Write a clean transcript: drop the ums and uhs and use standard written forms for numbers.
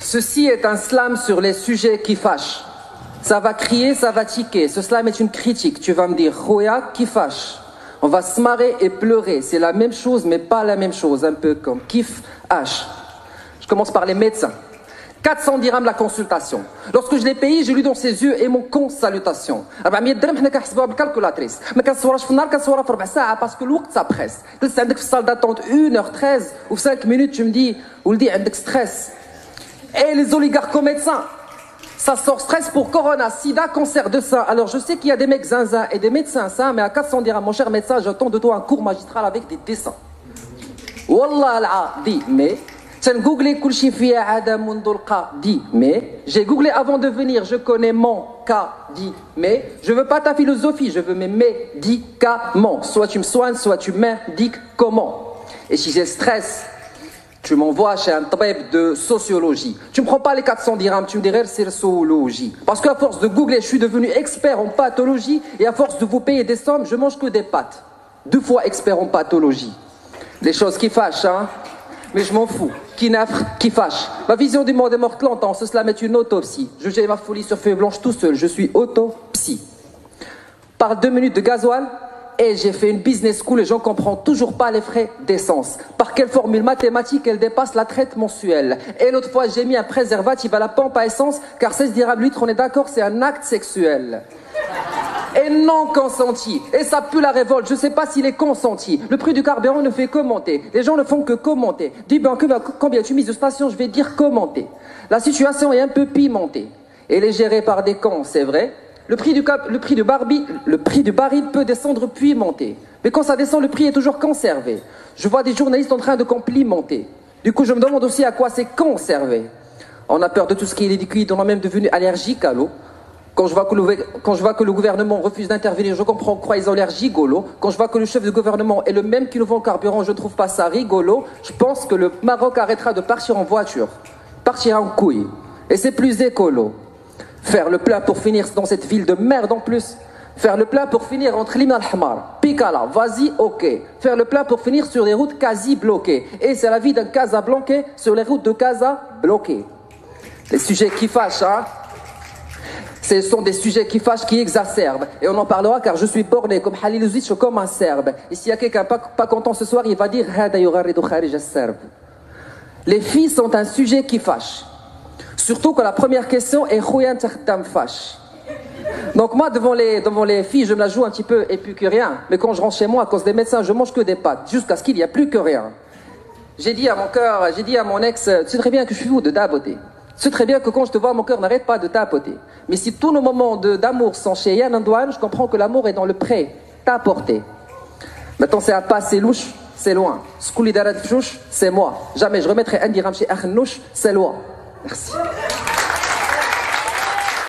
Ceci est un slam sur les sujets qui fâchent. Ça va crier, ça va tiquer. Ce slam est une critique. Tu vas me dire, Khoya, qui fâche. On va se marrer et pleurer. C'est la même chose, mais pas la même chose. Un peu comme kif, H. Je commence par les médecins. 400 dirhams la consultation. Lorsque je l'ai payé, j'ai lu dans ses yeux et mon con salutation. 400 dirhams, حنا كنحسبوها بالكالكولاتريس. ما كنصورهاش في النهار كنصورها في ربع ساعة parce que الوقت ça presse. جلست عندك في الصال d'attente 1h13 ou 5 minutes tu me dis ولدي عندك stress. Et les oligarques médecins, ça sort stress pour corona, sida, cancer de sein. Alors je sais qu'il y a des mecs zinzin et des médecins ça, mais à 400 dirhams, mon cher médecin, j'attends de toi un cours magistral avec des dessins. Wallah al-Adi, mais j'ai googlé kulchi fiya ada mundul qadi, mais j'ai googlé avant de venir, je connais mon cas, dit, mais je veux pas ta philosophie, je veux mes médicaments. Soit tu me soignes, soit tu m'indiques comment. Et si j'ai stress, tu m'envoies chez un tabib de sociologie. Tu me prends pas les 400 dirhams, tu me dirais c'est sociologie. Parce qu'à force de googler, je suis devenu expert en pathologie et à force de vous payer des sommes, je mange que des pâtes. 2 fois expert en pathologie. Des choses qui fâchent, hein. Mais je m'en fous. Qui nafre, qui fâche. Ma vision du monde est morte longtemps, ce slam est une autopsie. Je gère ma folie sur feuille blanche tout seul, je suis autopsie. Par 2 minutes de gasoil, et j'ai fait une business school et j'en comprends toujours pas les frais d'essence. Par quelle formule mathématique elle dépasse la traite mensuelle? Et l'autre fois, j'ai mis un préservatif à la pompe à essence, car 16 dirhams litre, on est d'accord, c'est un acte sexuel. Et non consenti. Et ça pue la révolte. Je sais pas s'il est consenti. Le prix du carburant ne fait que monter. Les gens ne font que commenter. Dis ben combien tu mises de station, je vais dire commenter. La situation est un peu pimentée. Elle est gérée par des cons, c'est vrai. Le prix du baril peut descendre puis monter. Mais quand ça descend, le prix est toujours conservé. Je vois des journalistes en train de complimenter. Du coup, je me demande aussi à quoi c'est conservé. On a peur de tout ce qui est liquide, on est même devenu allergique à l'eau. Quand je vois que le gouvernement refuse d'intervenir, je comprends quoi ils ont l'air gigolo. Quand je vois que le chef de gouvernement est le même qui nous vend le carburant, je trouve pas ça rigolo. Je pense que le Maroc arrêtera de partir en voiture. Partira en couille. Et c'est plus écolo. Faire le plein pour finir dans cette ville de merde en plus. Faire le plein pour finir entre Limna al-Hamar, Picala, vas-y, ok. Faire le plein pour finir sur des routes quasi bloquées. Et c'est la vie d'un Casablancais sur les routes de Casa bloquées. Les sujets qui fâchent, hein. Ce sont des sujets qui fâchent, qui exacerbent. Et on en parlera car je suis borné comme Halil Ouzic, comme un Serbe. Et s'il y a quelqu'un pas content ce soir, il va dire Hada yugarridu kharij al-Serbe. Les filles sont un sujet qui fâche. Surtout quand la première question est Khouyan takhdam fâche. Donc moi, devant les filles, je me la joue un petit peu épicurien. Mais quand je rentre chez moi, à cause des médecins, je mange que des pâtes. Jusqu'à ce qu'il n'y a plus que rien. J'ai dit à mon cœur, j'ai dit à mon ex, tu sais très bien que je suis fou de tapoter. Tu sais très bien que quand je te vois, mon cœur n'arrête pas de tapoter. Mais si tous nos moments d'amour sont chez Yann Andouane, je comprends que l'amour est dans le pré, t'apporter. Maintenant, c'est un pas, c'est louche, c'est loin. Skouli darat fchouch, c'est moi. Jamais je remettrai un dirham chez Akhnouch, c'est loin. Merci.